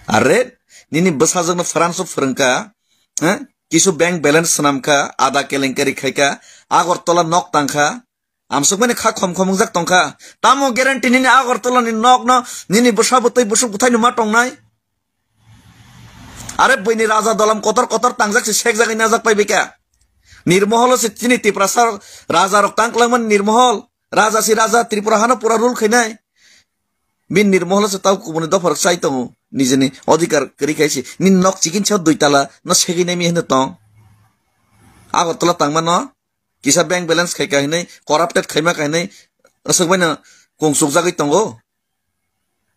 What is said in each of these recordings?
Are nini besajang France Franka kisu bank balance namka ada kelengkari khaika Agartala nok tangka amsuk mane kha khom jak tongka tamo guarantee nini Agartala ni nok no nini besabutoi busuk buthai numa tongnai are boini raja dalam kotor tangjak se shek jagai najak paibeka Nirmohol se chini Tiprasar raja rok tangklangman Nirmohol raja si raja Tripura hana pura rule khainai bin Nirmohol se tau kumuni do farak sai tongu nijeni odhikar kari khaisi nin nok chikin chho duitala no seginai mi hne tong Agartala tangma no kisa bank balance khaika hinai corrupted khaima kahinai asakbaina kongsuk jagai tongo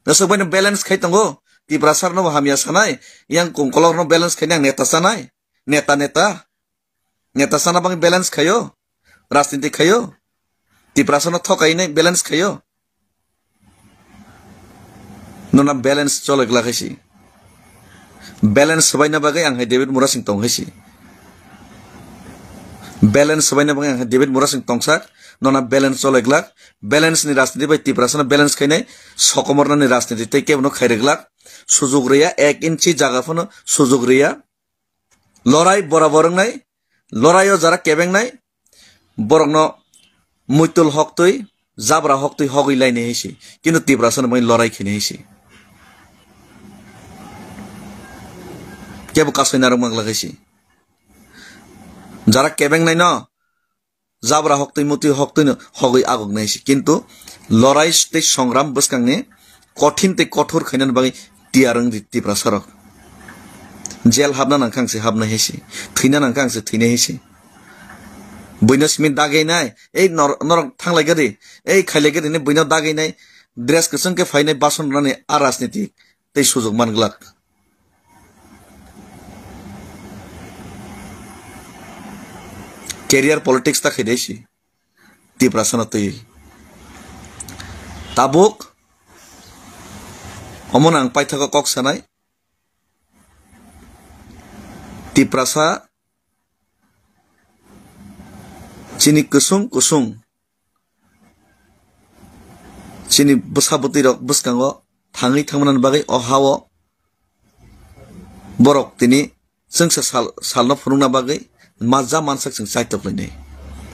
asakbaina balance khai tongo Tiprasar no hamia sanai yang kongkolor no balance khainang neta sanai neta sana bang balance khayo rajniti khayo Tiprasar no thokai nai balance khayo nona balance cholek lakhaisi balance sabaina bagai ang David Murasing tong haisi balance sabaina bagai ang David Murasing tongsak nona balance cholek lak balance ni rajniti bai Tiprasar balance khainai sokomorna ni rajniti tei kebno khaireglak sujog reya 1 inchi jaga phono sujog reya lorai barabar nai loraio jara kebeng nai borokno muitul hok tui jabra hok tui hogui laine hisi kintu Tiprasar mai lorai khine hisi kebo kasoi narok mangla hisi jara kebeng nai no jabra hok tui muti hok tui hogui agok nai hisi kintu lorai tei songram bwskangni kothin tei kothor khainan bagi tiarang Tiprasarok jel habna nangkhangse habna hisi thina nangkhangse thine hisi buino smin dagai nai ei norok thanglai gari ei khailai gari ne buino dagai nai dress kusung ke fainai bason rane arasniti tei sujog manglak career politics ta khidesi Tiprasar tei tabuk omonang paithaka kok sanai Tiprasar chini kusung chini besabuti rok buskango thangi thangmanan bagai ohawo borok tini sengsa salno phurungna bagai maja mansak sing saitok lainai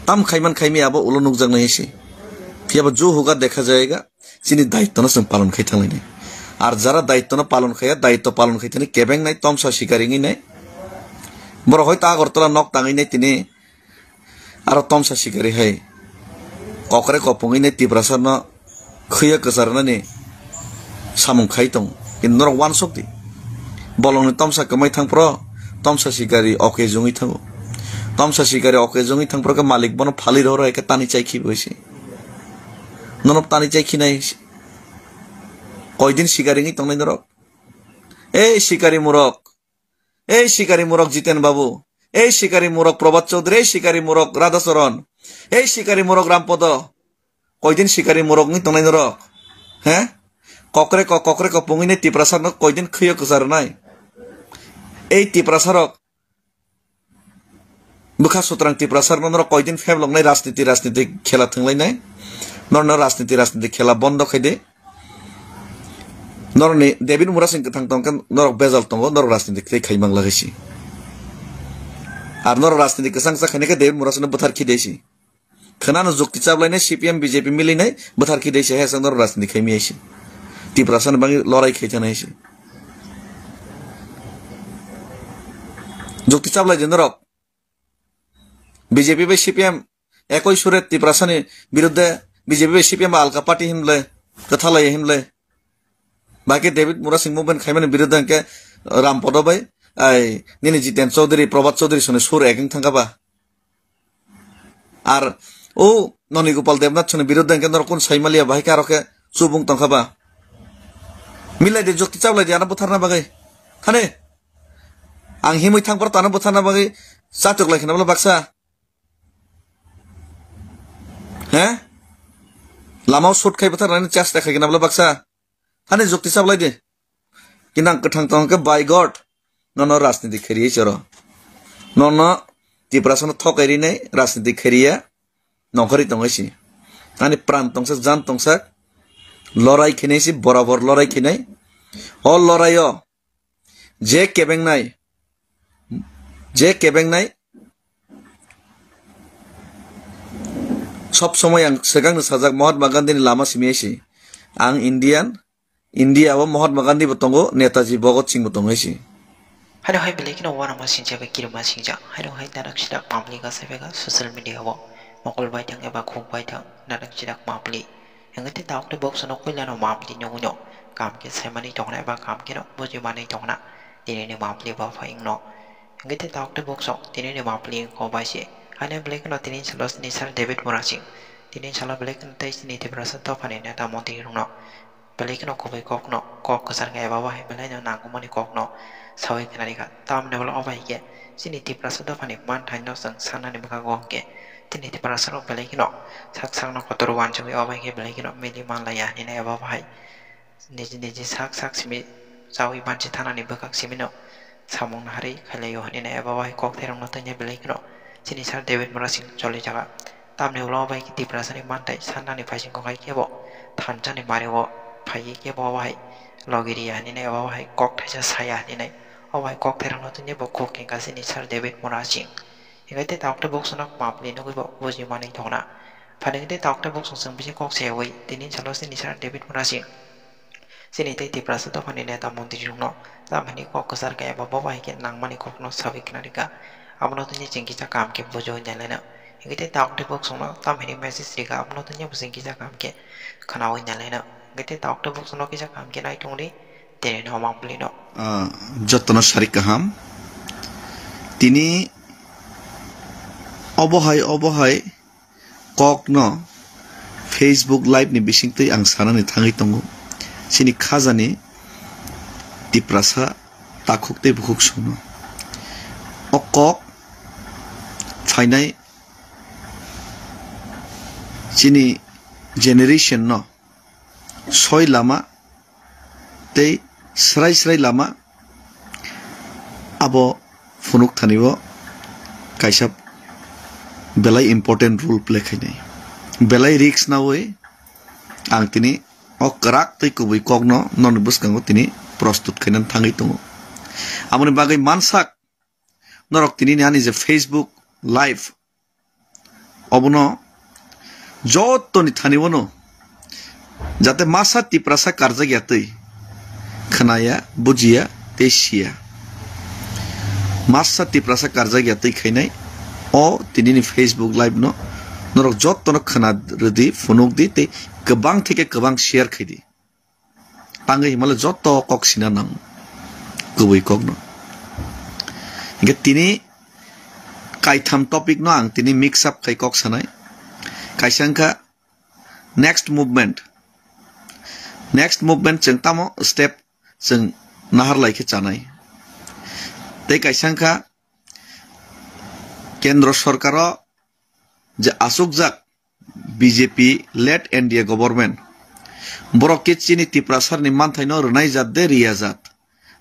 tam khaiman khaimi abo ulo nukjak na hisi fiaba jo hoga dekha jayega chini daitto no sing palon khai thanglainai ar jara daitto no palon khaya daitto palon khai thani kebeng nai tomsa shikaringi nai boro hoita Agartala nok tangai nai tini aro tomsa shikari hai kokre kopungi nai Tiprasar no khaya kasarna ni samung khai tong in nor wan sokti bolong ni tomsa kamai thangpro tomsa shikari oke jungi thango tomsa shikari oke jungi thangpro ka malik bono phali ro eke tani chai khi boisi nonop tani chai khi nai koidin shikari ngi tongnai norok ei shikari murok Jiten babu ei shikari murok Prabhat Chaudhary ei shikari murok Radhacharan ei shikari murok Rampodo koidin shikari murok ngi tongnai norok kokre ko pungine Tiprasar no koidin khyo kusar nai ei Tiprasarok bukha sutrang Tiprasar no koidin femlong nai rajniti khela thanglai nai nor rajniti khela bondo khaide nor ni David Murasing thang tong kan nor bezal tongo nor rajniti khei khaimang lagasi ar nor rajniti kasang sa khane ka David Murasing no buthar khidesi khana no jukti chablai nai CPM BJP milai nai buthar khidesi he sang nor rajniti khaimi aisi Tiprasar bangi lorai khaichana aisi jukti chablai jenorok BJP bai CPM ekoi sure Tiprasar ni biruddhe BJP bai CPM alka party himle kathalai himle baki David Murasing movement khaimani biruddhe ke Rampodo bai ai nini Jiten Chaudhary Prabhat Chaudhary sone sur eking thangkaba ar o Noni Gopal Debnath sone biruddhe ke norokon saimalia bai karoke subung tangkaba milai de jukti chablai de ana butharna bagai khane ang himui thangpar tana butharna bagai chatuk lai khana baksa lamau shot khai bathar rani chas dekhai gena bla baksa hane jukti chablai de kinang kathang tong ke by god nono rajniti kheri choro nono Tiprasar no thokairi nei rajniti kheriya nokhari tongaisi ani pran tongsa jan tongsa lorai khinesi barabar lorai khinai o loraio je kebengnai সব সময় আং সেগাংনো সাজাক মহাত্মা গান্ধীনি লামা সিমিয়েছি আং India ও মহাত্মা গান্ধী বতঙ্গো নেতাজি ভগৎ সিং বতঙ্গো এসি Hado hai beli kino wana masing jabe kiri masing ja. Hado hai darak sidak mabli ka sebega social media wo. Mokol baitang eba khuk baitang darak sidak mabli. Yang itu tahu tu box no kuila no mabli nyonyo. Kam ke semani tongna eba kam ke no boju mani tongna. Tini ni mabli ba faing no. Yang itu tahu tu box ok tini ni mabli ko baisi. Hado beli kino tini salos ni sar David Morasing. Tini salah beli kino tais ni tiberasa topane neta monti no. Beli kino ko bai kok no kok kesar ka eba wahai beli no nangku mani kok no. Sawi kenari ka tam ne wala obai ke sini ti prasada pani man thai no sang sana ni baka gong ke tini ti prasada bele kino sak sang no kotor wan chumi obai ke bele kino meli man la ya ni na aba bai niji sak simi sawi ban chi thana ni baka simi no samong na hari khale yo ni na aba bai kok therang no tanya bele kino sini sar David Morasing choli jaga tam ne wala obai ke ti prasada man thai sana ni phai sing ko kai ke bo than cha ni mare bo phai ke bo bai logiri ya ni na aba bai kok thai cha saya ni na Awai kok terang lo tunya bok kok yang kasih ni sar David Morasing. Yang itu tahu tu bok sonak mapli no bok boji mani thona. Pada itu tahu tu bok song bisi kok sewai. Tini calo si ni sar David Morasing. Sini itu ti prasa tu pani neta monti jungno. Tam hani kok kesar kaya bapa baik ke nang mani kok no sawi kena dika. Amno tunya cengki cakam ke bojo nyalena. Yang itu tahu tu bok sonak tam hani message dika amno tunya busengki cakam ke kanawi nyalena. Yang itu tahu tu bok sonak ki cakam ke naik tungri. Tini no mapli no. যত্ন সারি কাহাম তিনি অবহায় কক ন Facebook live ni bisingtui ang sanani thangai tongo sini khajani tiprasa takhukte bukhuk suno o kok phainai sini generation no soi lama tei srai lama abo funuk thanibo kaisa belai important role play khainai belai risk na oi ang tini o karak tei kubui kokno non buskango tini prostut khainan thangai tongo amoni bagai mansak norok tini ani je Facebook live obono jotoni thanibono jate masa tiprasa karja gyatei khanaya bujiya tesia masa tiprasa karja gyatei khainai o tini ni Facebook live no norok jottono khana redi funuk di te kebang theke kebang share khaidi tangai himala jotto kok sina nang kubui kok no ge tini kaitham topic no ang tini mix up khai kok sanai kaisangka next movement jeng tamo step jeng nahar laike chanai tei kaisangka kendro sorkaro je asukjak BJP led India government borok ke chini tiprasar ni manthai no rnai jat de riyajat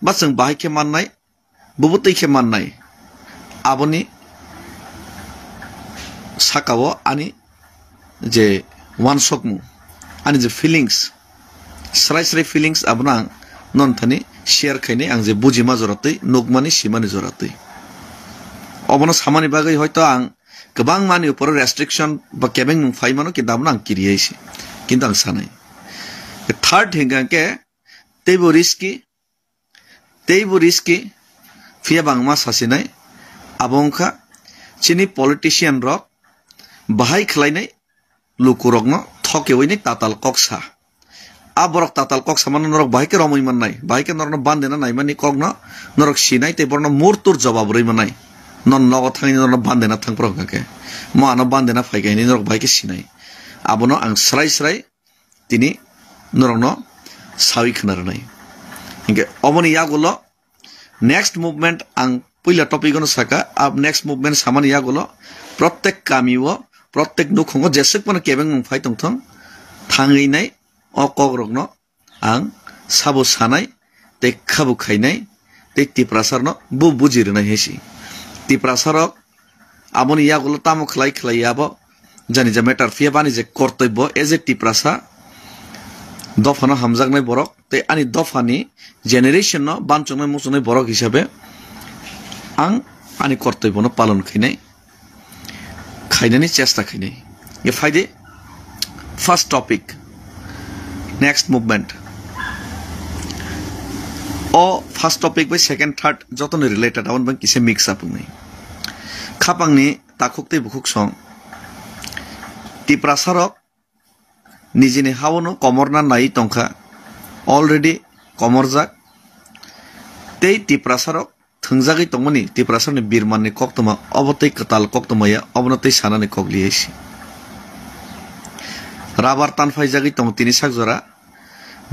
basang bahai ke mannai bubutei ke mannai aboni sakao ani je one sokmu ani je feelings srai feelings abna non thani share khainai ang je buji majoratei nugmani simani joratei obono samani bagai hoyto ang kebang mani upor restriction ba kebeng faimano ki damna ang kiriyeisi kintu ang sanai third hinga ke teibo riski fia bangma sasinai abongkha chini politician rok bahai khlainai lukurokno thokeoini tatal koksa aborok tatal koksa mano norok bahai ke romoi mannai bahai ke norno bandena naimani kokno norok sinai te borno murtur jawab roi manai non nogo thangi non bandena thangpro kake mo ano bandena phaikai ni norok bhaike sinai abono ang srai tini norok no sawi khnarnai inge omoni yagulo next movement ang puila topic ono saka ab next movement samani yagulo prottek kamiwo prottek nukhongo jesek mana kebeng phai tongthong thangai nai o kogrok no ang sabo sanai te khabu khainai te tiprasar no bu bujirnai hesi tiprasarok amoni yagulo tamo khlai abo jani je matter fia bani je kortobyo as a tiprasa दफानो हामजागनाय बरक ते आंनि दफानि generation न बानचंनाय मुचंनाय बरक हिसाबै आं आंनि कर्तव्यनो पालन खायनायनि चेष्टा खायनाय ये फायदे फर्स्ट टपिक नेक्स्ट मुभमेंट ओ फर्स्ट टपिक बाय सेकेंड थर्ड जतनो रिलेटेड आवन बं किसे मिक्स अप नै खापांनि ताखुकते बुखुक सं तिप्रासारक निजिनि हावनो कमरना नाय टंखा अलरेडी कमरजाक ते तिप्रासारक थंजागै तंमनि तिप्रासारनि बिरमाननि कक्तमा अबतै कताल कक्तमाया अबनतै सानानि कगलियैसि राबार तानफायजागै तंग तिनि सागजरा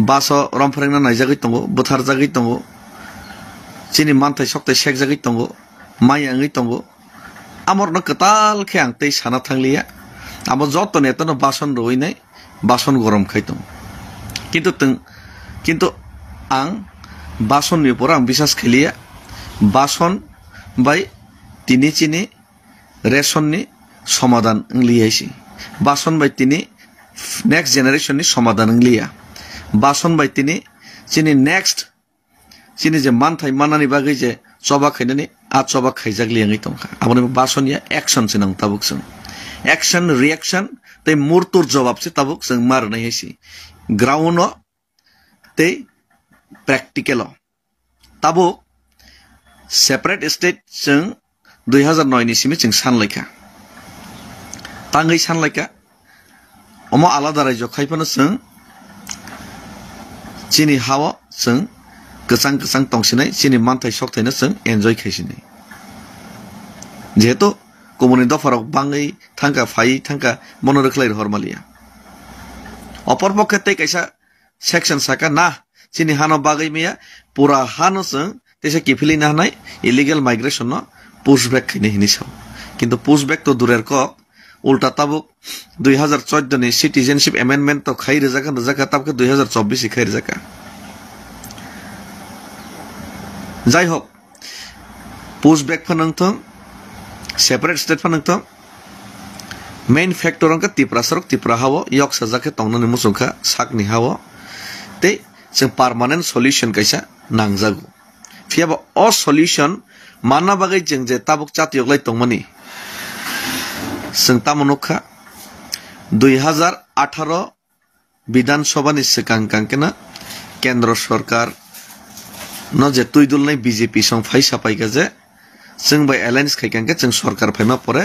बासो रमफरेंना नायजागै तंग बुथारजागै तंग चिनि मानथाय सकथाय सेकजागै तंग मायांगै तंग आमरनो कताल खे आंतै साना थांलिया आमो जत नेतनो बासन रोइनाय बासन गरम खायतों किंतु आं बासननि ऊपर आं विश्वास खालिया बासन बाय तिनि चिनि रेशननि समाधान लियाइसि बासन बाय तिनि नेक्स्ट जेनेरेशननि समाधान लिया बासन बाय तिनि चिनि नेक्स्ट चिनि जे मानथाय मानानि बागै जे चबा खायनानि आ चबा खायजागलियाङै तंखा आबोनि बासनिया एक्शन से नंग ताबुक जों एक्शन रिएक्शन ते मुर्तुर जवाब से ताबुक जों मारनाय हैसि ग्राउंड ते प्रैक्टिकल ताबुक सेपारेट स्टेट जों 2009 नि सिमि जों सानलायखा तांगै सानलायखा अमा आलादा रायजो खायफानो जों चिनि हावा जों गोसां गोसां तंसिनाय चिनि मानथाय सकथायनो जों एन्जय खायसिनाय जेहेतु कमुनि दफाराव बाङै थांका फाय थांका मनोरखलाय हरमालिया अपर पक्षे तै कैसा सेक्शन साका ना चिनि हानो बागै मेया पूरा हानो जों तेसे किफिलि ना नाय इलीगल माइग्रेशन न पुशबैक खैने हिनि साव किंतु पुशबैक तो दुरेर क उल्टा ताबुक 2014 नि सिटीजनशिप अमेंडमेंट तो खाइ रजाका ताबके 2024 खाइ रजाका जाय होक पुशबैक फनंथों सेपारेट स्टेट फनंथों मेन फैक्टर अंका तिप्रासरक तिप्रा हावो यक सजाके तंगननि मुसुखा साकनि हावो ते जों परमानेंट सॉल्यूशन कैसा नांजागु फियाबा अ सॉल्यूशन मानना बागै जों जे ताबुक चातियगलाय तंगमनि जों तामनुखा 2018 विधानसभानि सिगांकांकेना केंद्र सरकार न जे तुइदुलनाय बीजेपी सं फाइसा पाइगा जे जों बाय एलायंस खायकांके जों सरकार फायमा परे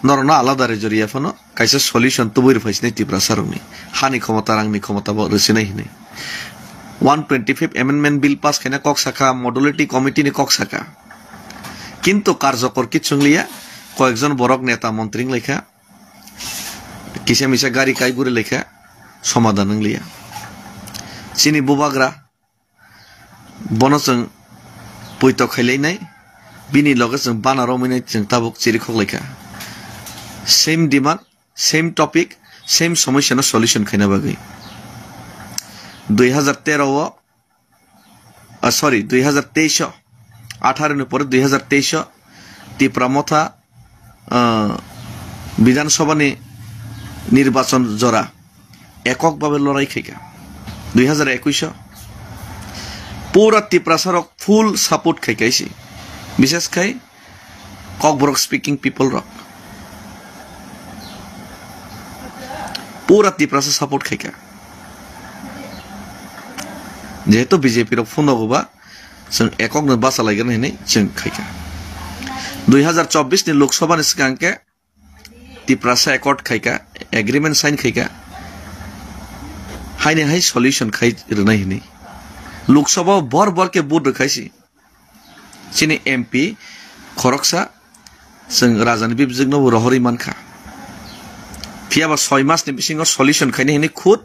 नरना आलादा रेजरिया फनो कैसे सॉल्यूशन तुबुर फाइसनै तिप्रासारनि हानि क्षमता रांनि क्षमता ब रसिनाय हिनै 125 अमेंडमेंट बिल पास खायना कक साखा मॉडुलिटी कमिटी नि कक साखा किंतु कार्यकर किचुंगलिया कयेकजन बरक नेता मंत्री लेखा किसे मिसे गाड़ी कायगुरि लेखा समाधान लिया चिनि बुबाग्रा बनजों पुइत खायलायनाय बिनि लगे जों बानाराव मिनाय जों ताबुक चिरिखक लेखा same demand same topic same समस्या न सॉल्यूशन खायना बागै 2023 18 नि पर 2023 तिप्रामथा विधानसभानि निर्वाचन जरा एकक भावे लड़ाई खायगा 2021 पूरा तिप्रासारक फुल सपोर्ट खायगाइसि विशेष खाय ककबरक स्पीकिंग पीपल रक पूरा तिप्रासा सपोर्ट खायगा जेहेतु बीजेपी रक फुनगोबा जों एकक न बासा लायगोन होननाय जों खायगा 2024 नि लोकसभा नि सिगांके तिप्रासा एकॉर्ड खायगा एग्रीमेंट साइन खायगा हायने हाय सॉल्यूशन खाय रनाय हिनै लोकसभा बर के बुट रखायसि चिनि एमपी खरकसा जों राजानि बिबजोंनो रहरि मानखा फियाबा 6 मासनि बिसिङाव सॉल्यूशन खायने हिनै खुद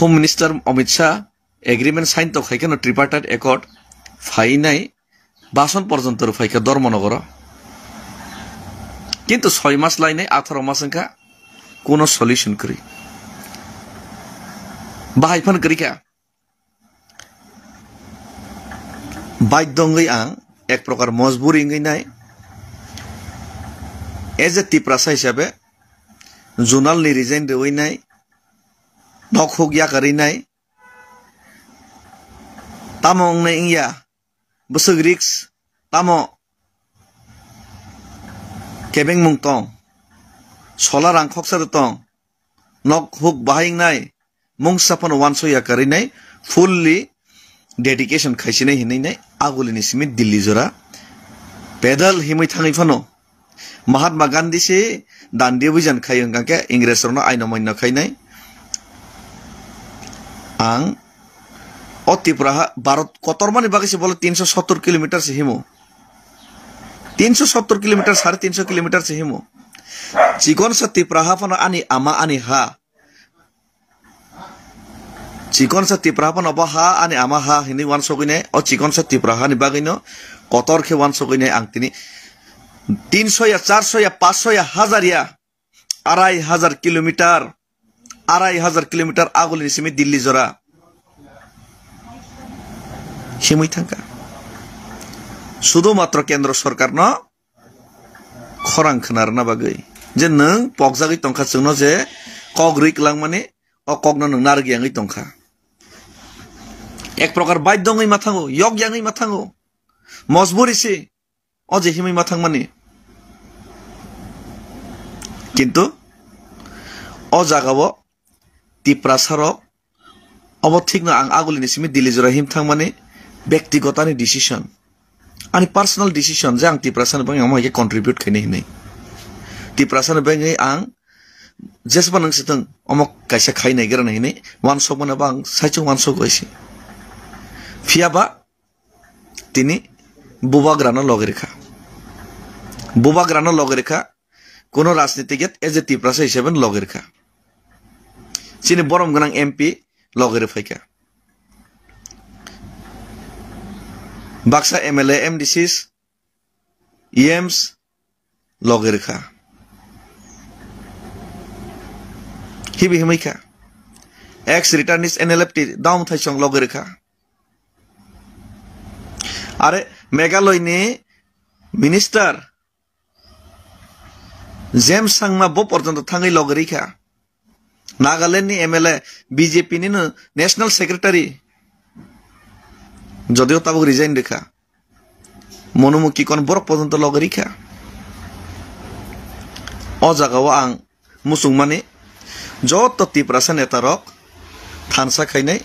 home minister Amit Shah agreement sign तो खायखा ट्रिपार्टाइट एकॉर्ड फाइनाय बासन पर्यंत फायखा धर्मनगर किंतु 6 मास लायनाय 18 मास का कोनो सॉल्यूशन करी बाहायफान करिका बायदंगै आं एक प्रकार मजबूरी नाय एज ए तिप्रासा हिसाबै जुनाल नि resign देवैनाय nok huk ya kari nai tamo ngai ingya busuk riks tamo kebeng mung tong solar ang khoksar tong nok huk bahing nai mung sapon wanso ya kari nai fully dedication khaisi nai hinai nai aguli ni simi Delhi jora pedal himai thangai phano Mahatma Gandhi se dandi obijan khai hangka ke Ingres rono aino maino khai nai ang Tripura Bharat kotormani bagise bole 370 kilometer se himo 370 kilometer 350 kilometer se himo chikon sa Tripura phano ani ama ani ha chikon sa Tripura phano ba ha ani ama ha hini wan sogine o chikon sa Tripura ni bagino kotor ke wan sogine ang tini 300 या 400 या 500 या 1000 या 2500 kilometre 2500 kilometre आगुल निसिमी Delhi जरा हिमै थांका शुधुमात्र केंद्र सरकार न खरां खनारना बागै जे नों पगजागै तंखा जोंनो जे कगरिक लां माने अ कगनो नों नारगियाङै तंखा एक प्रकार बाध्यङै माथाङो यगयाङै माथाङो मजबुरिसि अजे हिमै माथां माने किन्तु अ जागाव Tripura sarok अब ठीक ना आं आगुली निसिमी दिल्ली जरा हिम थांग माने व्यक्तिगतानि डिसिशन अनि पर्सनल डिसिशन जे आं Tripura सान बंग आं माके कन्ट्रिब्यूट खैने हिनै Tripura सान बंग आं जेसबा नंसितों अमक कायसा खायनाय गरा हिनै वान सक माने बां साइचो वान सक गयसि फियाबा तिनी बुबाग्रानो लगेरेखा कोनो राजनीतिज्ञ एज ए Tripura से हिसाबन लगेरेखा चिनि बरम गनां MP लगेरे फैका बाक्सा MLA MDCs EMs लगेरेखा हिबि हिमैखा एक्स रिटर्निस NLFT दाउम थाइसं लगेरेखा आरे मेघालय नि मिनिस्टर जेम्स सांगमा बो पर्यन्त थाङै लगेरेखा नागालैंड नि MLA BJP नि नेशनल सेक्रेटारी जदिव ताबुक रिजाइन देखा मनुमुखी कोन बरक पर्यन्त लगेरेखा अ जागाव आं मुसुं माने जत Tripura सा नेतारक थानसा खायनाय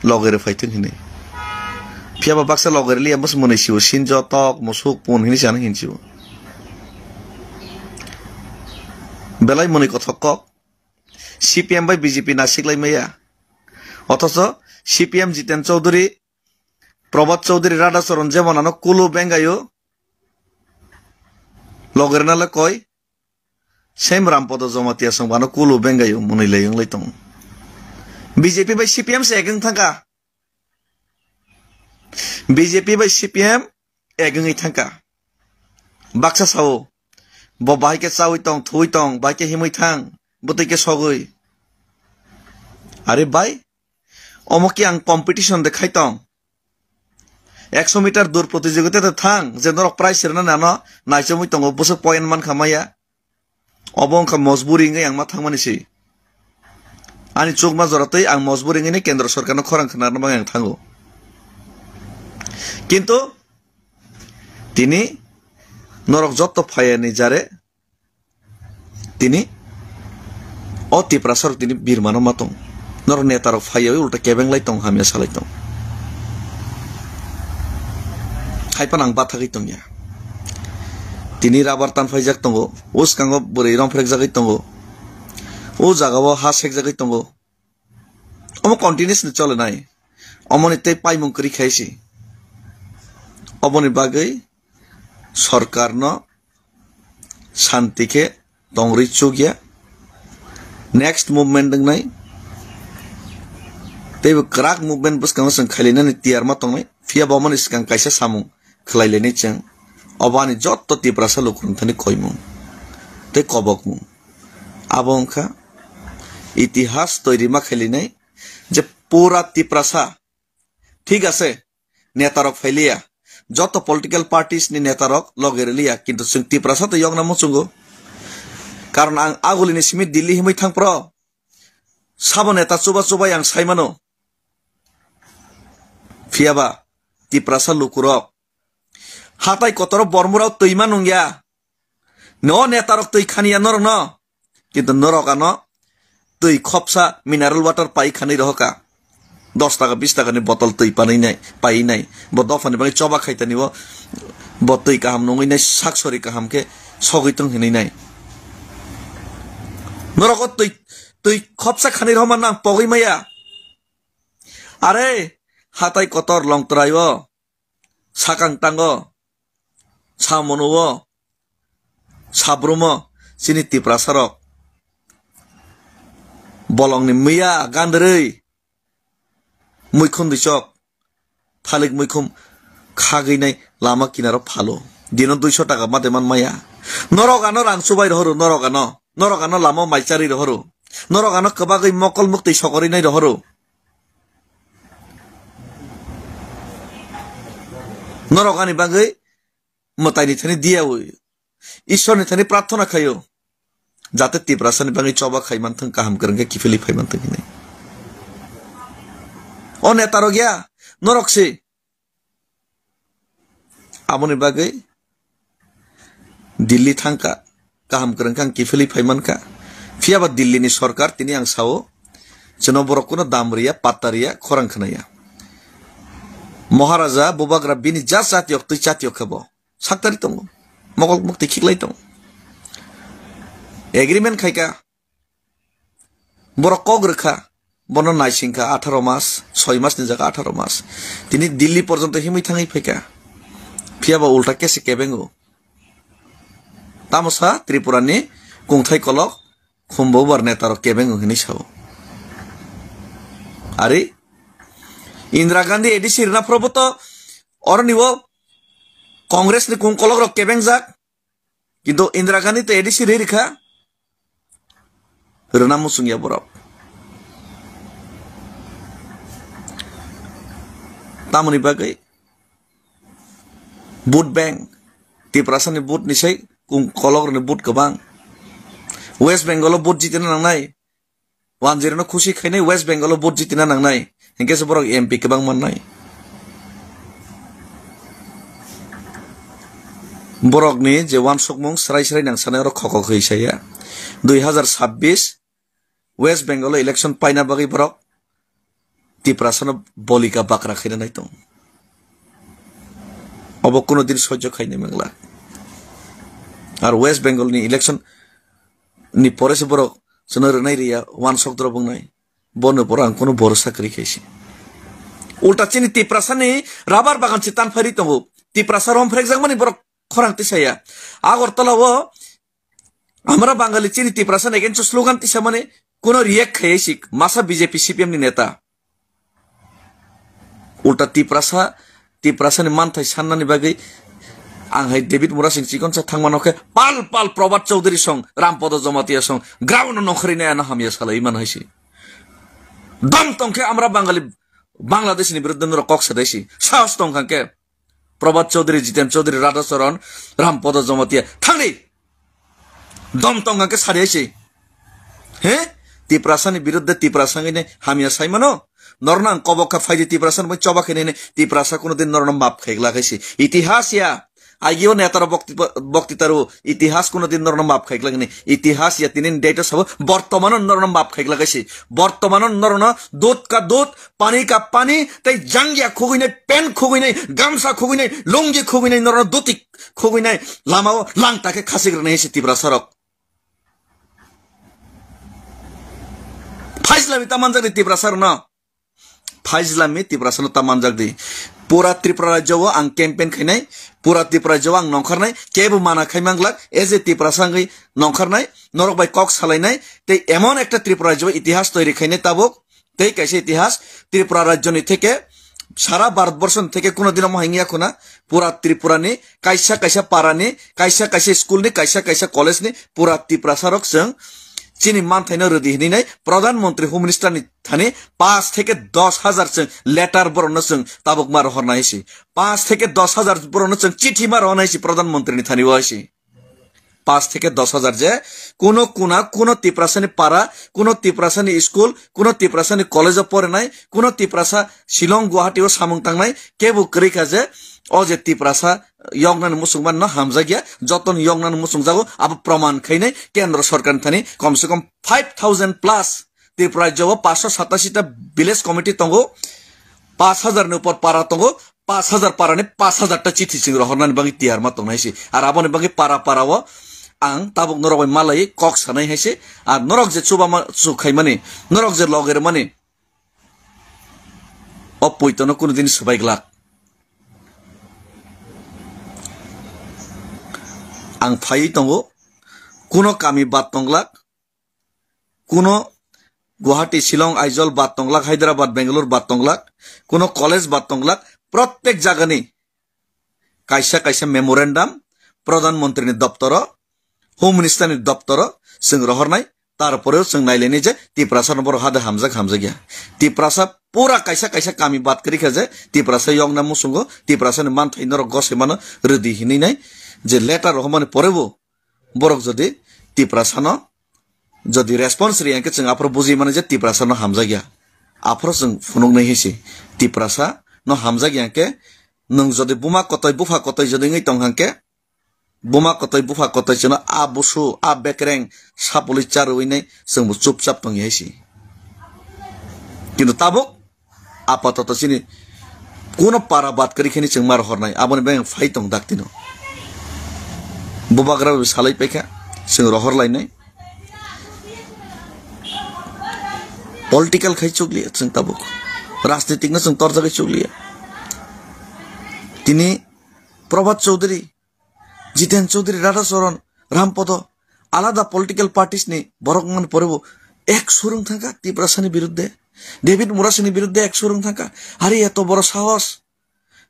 लगेरे फाइथिं हिनै फियाबा बाक्सा लगेरेलि आमस मोनैसिव सिनज तक मुसुक पुन हिनि जानो हिनसिव बेलाय मनै कथक CPM by BJP नासिकलाय मैया अथच CPM जितेन चौधरी प्रभात चौधरी राधा चरण जेमनानो कुलु बेंगायो लगेरनाले कय सेम रामपद जमातिया संबानो कुलु बेंगायो मुनैलायंलै तं BJP by CPM say एगं थांका BJP by CPM एगंयै थांका Baksa सावो ब बाइके चावै तं थुइ तं बाइके हिमै थां बतैके सगै अरे भाई अमकी आं कम्पिटिशन देखाय तं 100 मीटर दूर प्रतियोगिता थां जेनर प्राइस सेरना नानो नाइचमै तं बसो पॉइंट मान खामाया अबंखा मजबुरी ngै आं मा थांमानिसै आनि चोकमा जरातै आं मजबुरी ngै केंद्र सरकारनो खरां खनारनो बां आं थांगो किन्तु तिनी नरक जत्त फायानि जारे तिनी अ Tripura सरक तिनी बिरमानो मातं नर नेतारक फायो उल्टा केबेंलाय तं हामिया सालाय तं खायफा नां बाथागै तं या तिनी राबार तानफायजाक तंगो उसकांगो बोरै रंफ्रेक जागै तंगो ओ जागाव हा सेक जागै तंगो अमो कन्टिन्यूसली चले नाय अमनि तै पाइमुं करि खायसि अबनि बागै सरकारनो शान्तिके तंग्रै चुगिया नेक्स्ट मूवमेंट दंनाय तेबो क्राक मूवमेंट बसकांगो जों खायलायनानै तियारमा तंनाय फिया बमन सिगां कायसा सामुं खलायलायनाय जों अबानि जत्त Tripura सा लुकुरथानि कयमुं ते कबकमुं आबंखा इतिहास तैरिमा खायलायनाय जे पूरा Tripura सा ठीक आसे नेतारक फायलिया जत्त पॉलिटिकल पार्टीज नि नेतारक लगेरेलिया किन्तु जों Tripura सा त यगना मुचुंगो कारण आं आगुलिनि सिमि Delhi हिमै थांप्र sabon eta coba yang saimano fiaba tiprasa lukurok hatai kotorok bormurau tuiman nungya no netarok tui khania norok no কিন্তু norok ano tui khopsa mineral water pai khani rohoka 10 টাকা 20 টাকা ni botol tui panai nai pai nai bo dofani bangi coba khaitani bo bo tui kaham nongoi nai saksori kaham ke sogitung hinai nai norok tui khopsa khani rohman nang pogoi maya are hatai kotor long trayo sakang tango samonuwo sabrumo sini tiprasarok bolong ni miya gandrei muikhum disok thalik muikhum khagei nai lama kinaro phalo dino 200 টাকা mate man maya norogano rang subai rohru norogano lama maichari rohru norogano kabagei mokol mukti sokori nai rohru norogani bagei motai ni thani dia ঈশ্বর ni thani prarthona khayo jate tiprasani bangi choba khaiman thang kaham karenge kifeli phaiman thang ni o netaro gya norokse amoni bagei Delhi thangka কাহাম করঙ্কাং কিফেলি ফাইমানকা ফিয়াবা দিল্লিনি সরকার তিনি আং সাও যেন বরকুনো দামরিয়া পাতারিয়া খরাং খানাইয়া মহারাজা বুবাগ্রা বিনি যা জাতীয় তুই জাতীয় খাব সাক্তারি দङ মগল মুক্তি খিকলাই দङ এগ্রিমেন্ট খাইকা বড় কক রেখা বন নাইসিংকা 18 মাস 6 মাস নি জায়গা 18 মাস তিনি দিল্লি পর্যন্ত হিমই থাঙাই ফাইকা ফিয়াবা উল্টা কেসে কেবেঙ্গো tamosa Tripura ni kungthai kolok khumbo barne taro kebeng ngini sao ari Indira Gandhi edi sirna proboto orniwo Congress ni kung kolok rok kebeng jak kintu Indira Gandhi te edi siri rikha rena musung ya borok tamuni bagai boot bank tiprasani boot nisai kung kolok ni boot kabang West Bengal boot jitina nangnai 10 no khushi khainai West Bengal boot jitina nangnai hengke se borok MP kabang mannai borok ni je wan sokmung sarai nang sanai ro khoko khaisaya 2026 West Bengal election paina bagi borok tiprasana bolika bakra khaina nai tong obo kono din sojjo khainai mangla আর West Bengal নি election নি পরে সে বড় সোনার নাই Riya one শক দ্র বংনাই বন পর আং কোনো বড় চাকরি খাইছি উল্টা চিনি তিপ্রাসানি রাবার বাগান চিতান ফারি তঙ্গ তিপ্রাসা রম ফ্রেক্সাং মানি বড় খরাংতি সাইয়া আগরতলাও আমরা বাঙালি চিনি তিপ্রাসান এগেনস্ট স্লোগান তিসা মানে কোন রিয়েক্ট খাইছি মাসা বিজেপি সিপিএম নি নেতা উল্টা তিপ্রাসানি মানথাই সান্নানি বাগৈ आंहाय डेविड मुरा सिंह चिकनसा थांमानोखे पाल प्रभात चौधरी सं रामपद जमातिया सं ग्राउंड नखरि नाया हामिया सालै मान हाइसि दम तंखे আমরা বাঙালি বাংলাদেশनि বিরুদ্ধে নর কক সাদাইসি সাহস তংখাকে প্রভাত চৌধুরী জিতেন চৌধুরী রাধাচরণ রামপদ জমাতিয়া থাংনি দম তংখাকে সারিয়াইসি হে তিপ্রাসানি বিরুদ্ধে তিপ্রাসাঙ্গিনে হামিয়া সাইমানো নরনাং কবকা ফাইদি তিপ্রাসান মই চবা খেনে তিপ্রাসা কোনদিন নরনাম বাপ খাইগলা খাইসি ইতিহাসিয়া আইও নেতার বক্তৃতারও ইতিহাস কোনদিন নরনাম বাপ খাইগলাগনি ইতিহাস ইয়া তিনিন ডেটা সব বর্তমান নরনাম বাপ খাইগলাগাইছি বর্তমান নরনা দুধ কা দুধ পানি কা পানি তাই জাঙ্গিয়া খুগিনাই পেন খুগিনাই গামছা খুগিনাই লুঙ্গি খুগিনাই নরনা দুতি খুগিনাই লামাও লাংটাকে খাসিগ্রনে হেসি তিপ্রাসারক ফাইজলামি তামানজাগদি তিপ্রাসার না ফাইজলামি তিপ্রাসার তামানজাগদি पूरा त्रिपुरा राज्य आं कैंपेन खाइनाय पूरा त्रिपुरा राज्य आं नंखारनाय केबो माना खाइमांगलाक एजे त्रिपुरा सांगै नंखारनाय नरक बाय कक सालायनाय ते एमन एकटा त्रिपुरा राज्य इतिहास तैरि खाइनाय ताबक ते कैसे इतिहास त्रिपुरा राज्यनि थेके सारा भारतवर्षन थेके कोनदिन माहिंगिया खुना पूरा त्रिपुरानि कायसा पारानि कायसा स्कुलनि कायसा कलेजनि पूरा त्रिपुरा सारक जों चीनी मानथाइनो रदि हिनै प्रधानमंत्री होम मिनिस्टारनि थाने 5 থেকে 10,000 जों लेटार बरनो जों ताबक मार हरनायसि 5 থেকে 10,000 बरनो जों चिठी मार हरनायसि प्रधानमंत्रीनि थाने वासि 5 থেকে 10,000 যে কোনো তিপ্রাসানি পাড়া কোনো তিপ্রাসানি স্কুল কোনো তিপ্রাসানি কলেজে পড়ে নাই কোনো তিপ্রাসা শিলং গুয়াহাটিও সামুং থাंनाय কেবু করিখা যে ও যে তিপ্রাসা ইয়ংনান মুসলমান ন হামজা গিয়া যতন ইয়ংনান মুসলমান যাগো আব প্রমাণ খাইনাই কেন্দ্র সরকার থানি কমসে কম 5,000 প্লাস ত্রিপুরা রাজ্য 587টা ভিলেজ কমিটি তঙ্গো 5,000 नि ऊपर पारा तंगो 5,000 पारा ने 5,000टा चिठी सिंग रहरनानि बांगि तियार मा तंनायसि आर आबनि बांगि पारा पाराव आं ताबुक नरक मालाय कक सानाय हायसे आर नरक जे चुबा मा सुखाय माने नरक जे लगेर माने अपयतन कुनो दिन सबायग्ला आं फाय तंगो कुनो कामी बात तंगला कुनो गुवाहाटी शिलং आइजल बात तंगलाक हायद्राबाद बेंगलोर बात तंगलाक कोनो कॉलेज बात तंगलाक प्रत्येक जागानि कायसा कायसा मेमोरेंडम प्रधानमंत्री दफ्तर होम मिनिस्टर दफ्तर जों रहरनाय तारपरेও जों नायलेनि जे तिप्रासा नम्बर हादे हामजा गया तिप्रासा पूरा कायसा कायसा कामी बात करिखा जे तिप्रासा यंगना मुसुंगो तिप्रासानि मानथाय नरक गसे मानो रदि हिनैनाय जे लेटार रहमाने परेबो बरक जदि तिप्रासानो जदि रेस्पॉन्स रियांके जों आफर बुजि माने जे तिप्रासा न हामजा गया आफर जों फुनुंगनाय हिसि तिप्रासा न हामजा गयाके नों जदि बुमा कतय बुफा कतय जदि ngै तंहांके बुमा कतय बुफा कतय जनो आ बुसु आ बेकरें सापुलि चारुइनाय जों चुपचाप तंगि हिसि किन्तु ताबो आपातत सिनि कोनो पारा बात करिखेनि जों मार हरनाय आबनि बें फाइ तंग दाक्तिनो बुबाग्रा सालाय पैखा जों रहरलायनाय पॉलिटिकल खाई चुगलिया जों ताबुक राजनीतिक न जों तर्जगै चुगलिया तिनी प्रभात चौधरी जितेन चौधरी राधा चरण रामपद आलादा पॉलिटिकल पार्टीज नि बरकमान परेबो एक सुरुं थांका तिप्रासानि बिरुद्धे डेविड मुरासिनि बिरुद्धे एक सुरुं थांका आरे एत बड़ साहस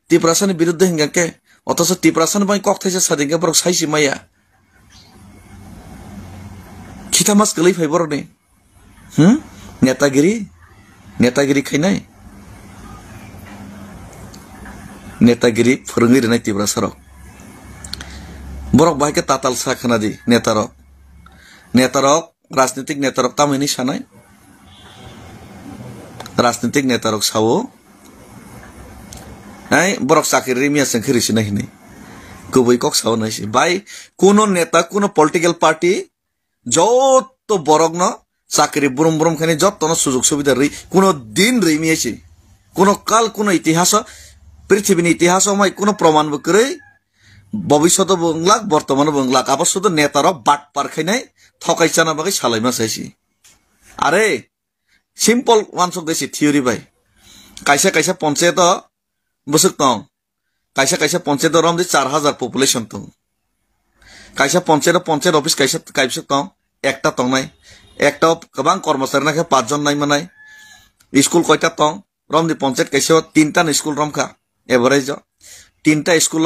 तिप्रासानि बिरुद्धे हिंगाके अथच तिप्रासानि बाय कक थाइसे सादिंगा बरक साइसि माया खिथामास गलै फाइ बरने नेतागिरी खायनाय नेतागिरि फोरोंगिरि रनाय तिप्रासारक बरक बायके ताताल सा खोनादि नेतारक राजनीतिक नेतारक तामैनि सानाय राजनीतिक नेतारक सावो आय बरक साखिरि मिया संखिरिसि नाहिनै गुबै कक साव नायसि बाय कोनो नेता कोनो पॉलिटिकल पार्टी जत बरक न चाकरी बुरुम बुरुम खाने जत्न सुजुग सुविधा रही कोनो दिन रही मियासि कोनो काल कोनो इतिहास पृथ्वीनि इतिहास माय कोनो प्रमाण बकरै भविष्यत बंगलाक वर्तमान बंगलाक आबो शुद्ध नेतार बाट पारखायनाय थकायचाना बागै सालायमा सायसि आरे सिम्पल वानसक देसि थियोरी बाय कायसा कायसा पंचायत बसक तंग कायसा कायसा पंचायत रमदि 4,000 पपुलेशन तंग कायसा पंचायत ऑफिस कायसा कायसा तंग एकटा तंगनाय एकटा गोबां कर्मचारी नाखे 5 जन नाय मानाय स्कूल कयटा तंग रमदि पंचायत कैसे 3टा स्कूल रमखा एवरेज 3टा स्कूल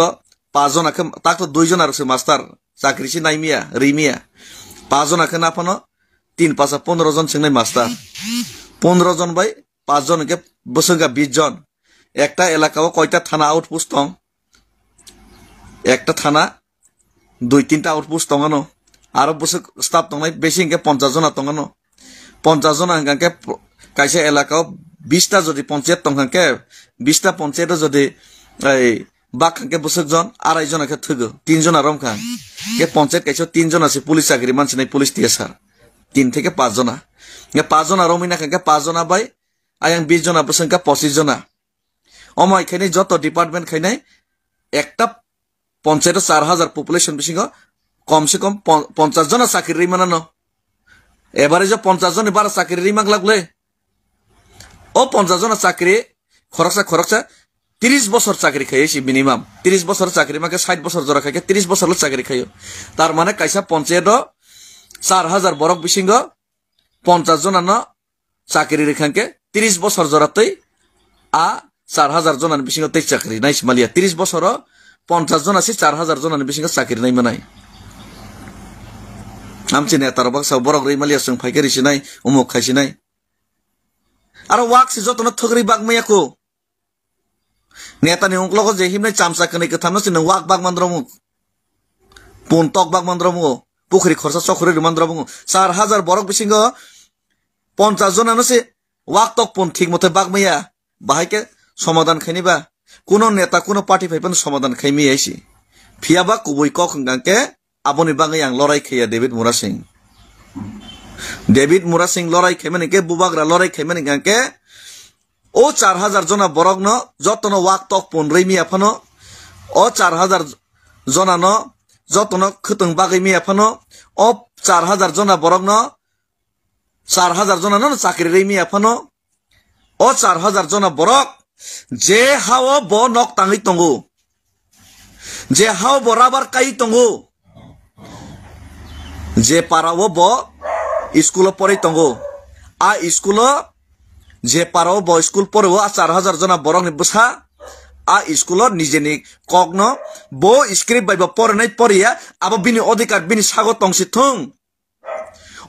5 जन आखे ताक तो 2 जन आरसे मास्टर चाकरिसि नायमिया रिमिया 5 जन आखे नाफानो 3 5 15 जन सिंनाय मास्टर 15 जन बाय 5 जन के बसंगा 20 जन एकटा एलाकाव कयटा थाना आउटपोस्ट तंग एकटा थाना 2-3टा आउटपोस्ट तंगानो आरो बसक स्टाफ तंनाय बेसि के 50 जना तंगानो 50 जना हांके कायसे एलाकाव 20टा जदि पंचायत तंगाके 20टा पंचायत जदि ए बाखांके बसक जन 2.5 जना के थगो 3 जना रमखा के पंचायत कायसे 3 जना से पुलिस चाकरी मानसि नै पुलिस टिएसार 3 থেকে 5 जना के 5 जना रमिना के 5 जना बाय आयां 20 जना बसंका 25 जना अमाय खायनै जत डिपार्टमेंट खायनै एकटा पंचायत 4,000 पपुलेशन बिसिंग कम से कम 50 जना चाकरी मानानो एभारेज 50 जन बारा चाकरी माग लागले ओ 50 जना चाकरी खरकसा 30 बছর चाकरी खायो मिनिमाम 30 बছর चाकरी माके 60 बছর जरा खाके 30 बছर चाकरी खायो तार माने कायसा पंचायत 4,000 बरक बिसिंग 50 जना न चाकरी रेखांके 30 बছর जरातै आ 4,000 जना बिसिंग तै चाकरी नाइस मालिया 30 बছर 50 जना से 4,000 जना बिसिंग चाकरी नाइ मानाय आमचे नेतार बाक्सा बरक रैमालिया जों फायखारिसि नाय उमुक खायसि नाय आरो वाक्सि जतन थगरै बागमैयाखौ नेतानि अंक्लग जे हिमनाय चामसा कनै कथामनो सिन वाक बाग मानद्रमुक pun tok bak mandramu pukri khorsa chokri mandramu 4000 borok bisingo 50 জন আছে ওয়াক tok pun ঠিক মতে বাক মাইয়া বাহাইকে সমাধান খাইনিবা কোন নেতা কোন পার্টি ফাইপান সমাধান খাইমি আইছি ফিয়াবা কুবই কক গাঙ্কে আপনি বাঙাই আং লড়াই খাইয়া ডেভিড মুরা সিং লড়াই খাইমানে কে বুবাগরা লড়াই খাইমানে গাঙ্কে ও 4000 জনা বরক ন যতন ওয়াক tok pun রেমি আফানো ও 4000 জনা ন যতন খতং বাগাই মি আফানো ও 4000 জনা বরক ন 4000 জনা ন চাকরি রেমি আফানো ও 4000 জনা বরক যে হাও ব নক তাঙ্গি তঙ্গু যে হাও বরাবর কাই তঙ্গু যে পারাও ব স্কুল পড়ে তঙ্গু আ স্কুল যে পারাও ব স্কুল পড়েও 4000 জনা বরক নি বসা আ স্কুল নিজেনি কগ্ন বো স্ক্রিপ্ট বাইব পড়নাই পড়িয়া আব বিনি অধিকার বিনি সাগত তংসি থং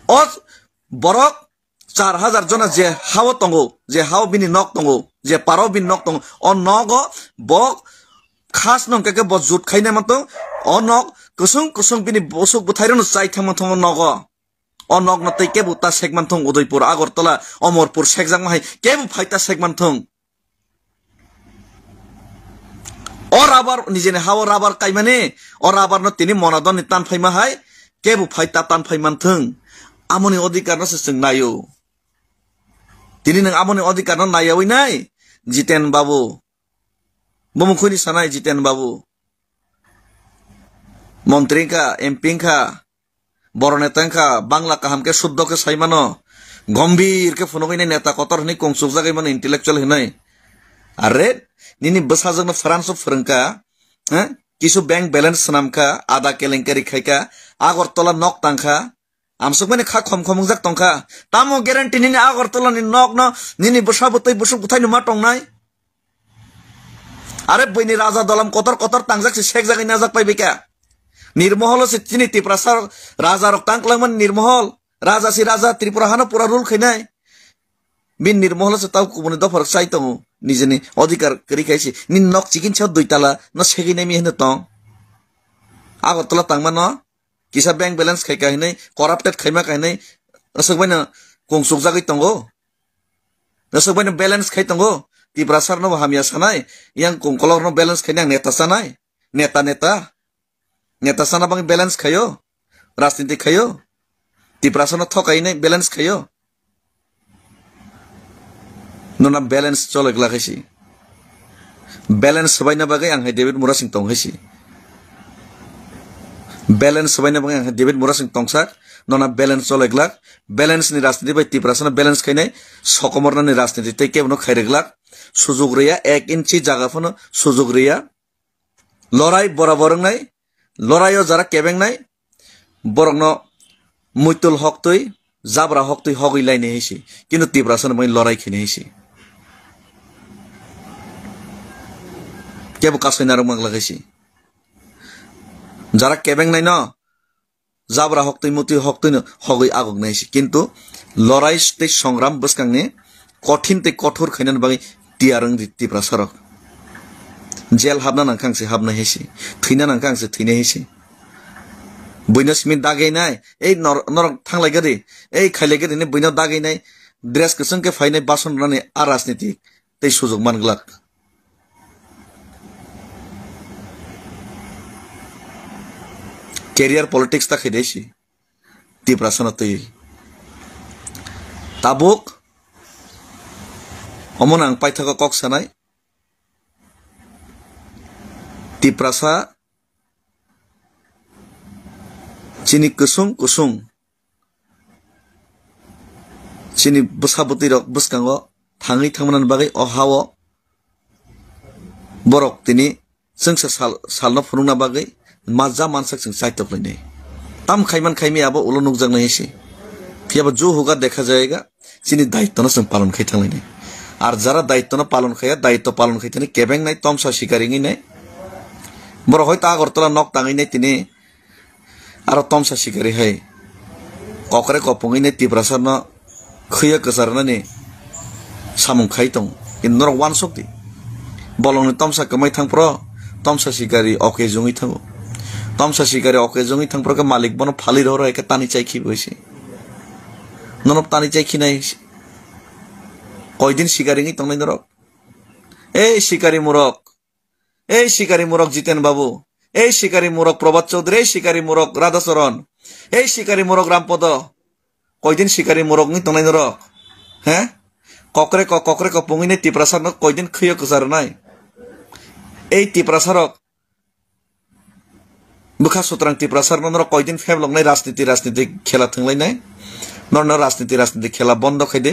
ও বরক 4000 জনা যে হাও তঙ্গু যে হাও বিনি নক তঙ্গু যে পারাও বিনি নক তঙ্গু ও নগ ব খাস নংকে ব জুট খাইনা মত ও নক কুসুং বিনি বসুক বুথাইরন চাই থামন থং নগ ও নগ নতৈ কেবু তা সেগমান থং উদয়পুর আগরতলা অমরপুর সেকজাং মাই কেবু ফাইতা সেগমান থং ও রাবার নিজেনে হাও রাবার কাইমানে ও রাবার ন তিনি মনাদন নি তান ফাইমা হাই কেবু ফাইতা তান ফাইমান থং আমনি অধিকার ন সং নায়ো তিনি নং আমনি অধিকার ন নায়াওই নাই জিতেন বাবু বমুখনি সানাই জিতেন বাবু মন্ত্রী কা এমপি কা বড় নেতা কা বাংলা কাহামকে শুদ্ধকে সাইমানো গম্ভীর কে ফনগইনে নেতা কতর হনি কংসুক জাগাই মানে ইন্টেলেকচুয়াল হনাই আরে নিনি বসাজন ফ্রান্স ফরংকা হ্যাঁ কিছু ব্যাংক ব্যালেন্স নামকা আদা কেলেঙ্কারি খাইকা আগরতলা নক তাংখা আমসুক মানে খা খম খম জাক তংখা তামো গ্যারান্টি নিনি আগরতলা নি নক ন নিনি বসাবতই বসুক বুথাই নুমা টংনাই আরে বইনি রাজা দলাম কতর তাংজাক শেখ জাগাই না জাক পাইবে কা নির্মহল সে চিনি ত্রিপুরা রাজা রক তাংকলামান নির্মহল রাজা সি রাজা ত্রিপুরা হানো পুরা রুল খাইনাই বিন নির্মহল সে তাও কুবনি দফর চাইতং নিজেনি অধিকার করি খাইছি নি নক চিকিন ছাও দুইতালা ন সেগি নেমি হেনে তং আগরতলা তাংমা ন কিসা ব্যাংক ব্যালেন্স খাইকা হেনে করাপ্টেড খাইমা কাহিনাই নসকবাইনা কংসুক জাগাই তঙ্গো নসকবাইনা ব্যালেন্স খাই তঙ্গো ত্রিপুরা সার ন হামিয়া সানাই ইয়াং কংকলর ন ব্যালেন্স খাইনা নেতা সানাই নেতা সানা বাং ব্যালেন্স খাইও রাজনীতি খাইও ত্রিপুরা সার থকাই নাই ব্যালেন্স খাইও ননা ব্যালেন্স চলে গলা খাইছি ব্যালেন্স সবাইনা বাগে আং ডেভিড মুরা সিং তং খাইছি ব্যালেন্স সবাইনা বাগে আং ডেভিড মুরা সিং তংসাক ননা ব্যালেন্স চলে গলা ব্যালেন্স নি রাজনীতি বাই ত্রিপুরা সার ব্যালেন্স খাইনাই সকমরনানি রাজনীতি তাই কেবনো খাইরেগলা সুযোগ রিয়া 1 ইঞ্চি জায়গা ফনো সুযোগ রিয়া লড়াই বরাবর নাই লড়াইও যারা কেবেং নাই বরং মুইতুল হক তুই জাবরা হক তুই হগই লাইনে হেসি কিন্তু ত্রিপুরা সার মই লড়াই খেনে হেসি কেবো কাছাইনা রং মাগ লাগাইছি যারা কেবেং নাই ন জাবরা হক তুই মুতি হক তুই হগই আগক নাইছি কিন্তু লড়াই সংগ্রাম বসকাংনে কঠিন তে কঠোর খাইনান বাগै টিয়ারং ত্রিপুরা সারক জেল হাবনা নাংखांसे হাবনা হেসি থৈনা नांखांसे থৈনা হেসি বইনা সিমিন দাগাই নাই এই নরক থাংলাই গরি এই খাইলাই গরি নে বইনা দাগাই নাই ড্রেস কসংকে ফাইনাই বাসন রানে আর রাজনীতি তেই সুযোগ মানগলাক ক্যারিয়ার পলিটিক্স তা খাইদেছি ত্রিপুরা সানতই তাবুক অমন আং পাইথাকা কক সানাই ত্রিপুরা সা চিনি কুসুং চিনি বসাবতি রক বসকাঙ্গ থাङै थांमोनान बागै अहाव बरक तिनी जोंसो सालनो फुरुंना बागै माजा मानसाक जों साइटक लैने ताम खाइमान खाइमे आबो उलो नुकजांना हेसि फियाबा जो होगा देखा जाएगा चिनी दायित्व न जों पालन खाइ थांलायने আর যারা দায়িত্ব না পালন খাইয়া দায়িত্ব পালন খাইতেনে কেবেং নাই তমসা শিকারিঙি নাই বড় হয়তো আগরতলা নক তাঙি নাই তিনি আর তমসা শিকারি হয় ককরে কপঙি নাই ত্রিপুরা সার ন খৈয়া কসারনানি সামুং খাই দं কিন্তু নরক ওয়ান শক্তি বলংনি তমসা কমাই थांप्र তমসা শিকারি অকে জङै थाङो tamsa sikari oke jongi thangpraka malik bono phali ro eke tani chai khi boisi nonop tani chai khi nai koidin sikari ngi tongnai norok ei sikari murok jiten babu ei sikari murok প্রভাত Chowdhury ei sikari murok Radhacharan ei sikari murok Rampada koidin sikari murok ngi tongnai norok heh kokre ko pungine tiprasar no koidin khiyo kusar nai ei tiprasarok bukha sutrang tiprasar no koidin femlok nai রাজনীতি খেলা thunglai nai norno রাজনীতি খেলা বন্ধ খাইদে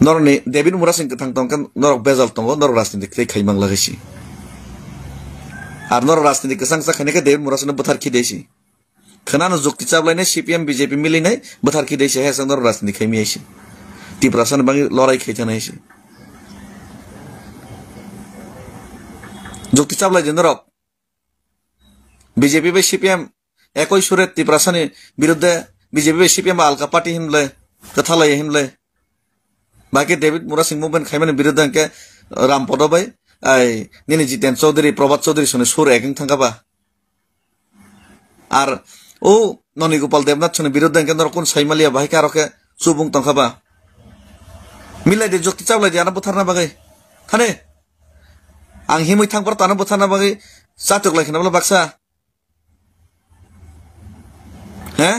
norni David Murasing ke tang kan norok bezal tongo norok রাজনীতি kai khaimang lagaisi ar norok রাজনীতি ke sangsa khane ke David Murasing buthar ki deisi khanano jukti chablai nai CPM BJP mili nai buthar ki deisi he sang norok রাজনীতি khaimi aisi tiprasan bangi lorai khaitana aisi jukti chablai je norok BJP be CPM ekoi sure tiprasani biruddhe BJP be CPM alka party himle kathalai himle baki David Murasing movement khaimani biruddhe ke Rampodo bai ai nini Jiten Chaudhary Prabhat Chowdhury sone sur eking thangaba ar o Noni Gopal Devnath sone biruddhe ke nor kon saimalia bai ka roke subung tangkhaba milai de jukti chablai de ana butharna bagai thane ang himui thangpar tana butharna bagai chatuk lai khana baksa heh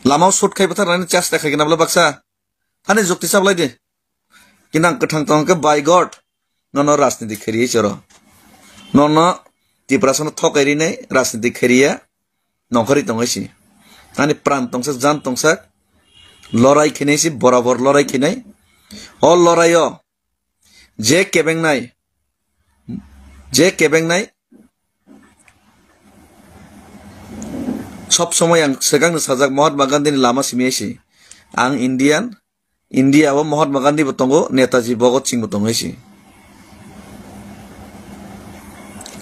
lamau shot khai bathar nani chas dekhai gena bla baksa thane jukti chablai de kinang kathang tong ke by god nono rajniti kheri choro nono tiprasan thokairi nei rajniti kheriya nokhari tongaisi ani pran tongsa jan tongsa lorai khinesi borabor lorai khinai o loraio je kebeng nai সব সময় ang segang sajak Mahatma Gandhi ni lama simiasi ang India wa Mahatma Gandhi botongo Netaji Bhagat Singh botongo isi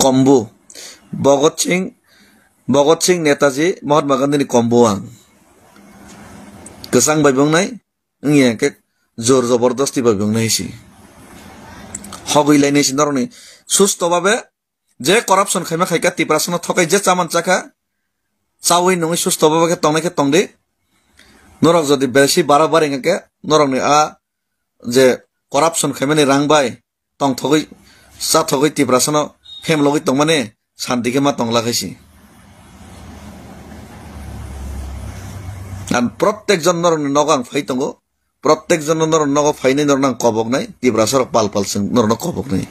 combo Bhagat Singh Netaji Mahatma Gandhi ni combo ang kesang baibong nai ngiya ke jor jabardasti baibong nai isi hogoi lai nai si noroni susto babe je corruption khaima khaika tiprasono thokai je chaman chakha চাওই নঙি সুস্থ ভাবে টংনাকে টংদে নরক যদি বেশি বারবার এঙ্গাকে নরক নি আ যে করাপশন খাইমানি রাংবাই টং থগই চা থগই তিপ্রাসন ফেম লগই টংমানে শান্তিকে মা টংলা খাইছি আর প্রত্যেকজন নর নগাং ফাই টঙ্গো প্রত্যেকজন নর নগ ফাইনে নরনাং কবক নাই তিপ্রাসর পাল সিং নরন কবক নাই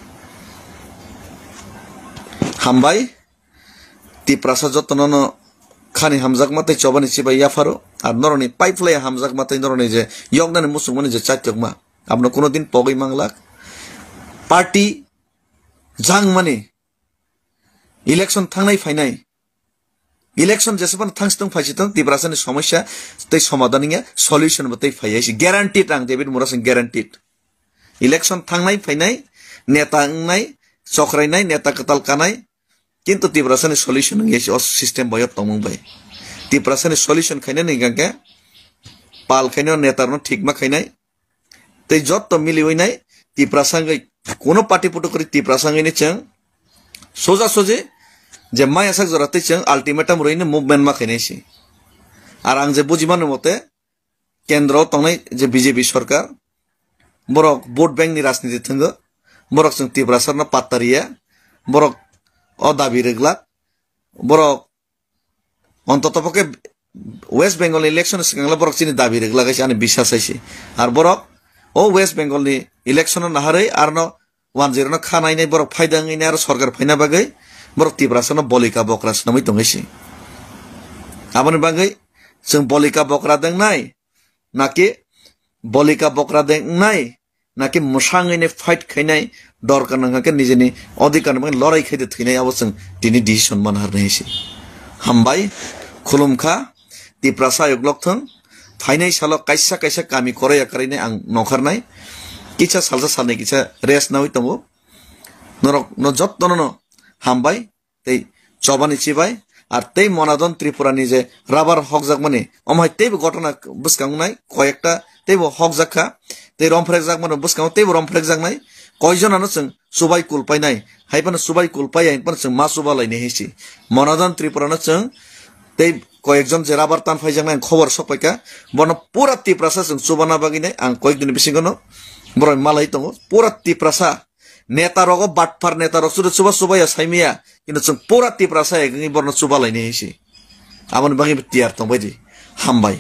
হামবাই তিপ্রাসা যতন khani hamjak matai chobani chibai yafaro ar noroni pipeline hamjak matai noroni je yogdan musungmani je chatyokma apno kono din pogoi manglak party jang mani election thangnai phainai election jesaban thangstung phaisitong tibrasani somosya tei somadhaninga solution batai phaiasi guaranteed ang David Murasing guaranteed election thangnai phainai neta ngnai chokrainai neta katal kanai কিন্তু tiprasani solution ngesi os system boyot tomung bai tiprasani solution khaina ni gangke pal khaina netar no thik ma khainai tei jot to mili hoinai tiprasangai kono party puto kori tiprasangai ni chang soja soje je mai asak jorate chang ultimatum roine movement ma khainai si ar ang je bujimano mote kendro tongnai je BJP sarkar borok vote bank ni rajniti thungo borok chang tiprasar na pattariya borok o dabi regla borok অন্ততপক্ষে West Bengal election সিগাংলা borok chini dabi regla gaisi ani biswas aisi ar borok o west bengal ni election na harai ar no 10 no khanai nai borok phaidang ni ar sarkar phaina bagai borok tiprasano bolika bokras namai tongaisi aboni bagai जों bolika bokra deng nai naki bolika bokra deng nai naki musangaine fight khainai দরকার নাকে নিজেনি অধিকার মানে লড়াই খাইতে থইনাই অবশ্য তিনি decision মান হারনাইছি হামবাই খুলুমখা তিপ্রাসা ইগলকথং ফাইনাই সালো কাইসা কামি করে আকারইনে আং নখারনাই কিছা সালসা সালনে কিছা রেস নাওই তঙ্গো নরক ন যত্ন ন হামবাই তেই চবানি চিবাই আর তেই মনাদন ত্রিপুরানি যে রাবার হকজাক মানে অমাই তেইব ঘটনা বুসকাং নাই কয়েকটা তেইব হকজাকখা তেই রমফ্রেক জাক মানে বুসকাং তেইব রমফ্রেক জাক নাই কয়জনানো जों सुबाय कुलपायनाय हायबानो सुबाय कुलपाय पण जों मा सुबालायनो हेसि मनादान त्रिपुरानो जों ते কয়েকজন যে রাবার টান ফাইজাंनाय খবর সপাইকা বন পুরা তিপ্রাসা जों सुबाना बागिनाय आं কয়েকদিন बिसिगनो बरय मालाय दङ पुरा तिप्रासा नेता रगो बाटफार नेता रग सुदु सुबा सुबाया साइमिया किन्तु जों पुरा तिप्रासा एगनि बरन सुबालायनो हेसि आबन बागि तियार दं बायदि हामबाय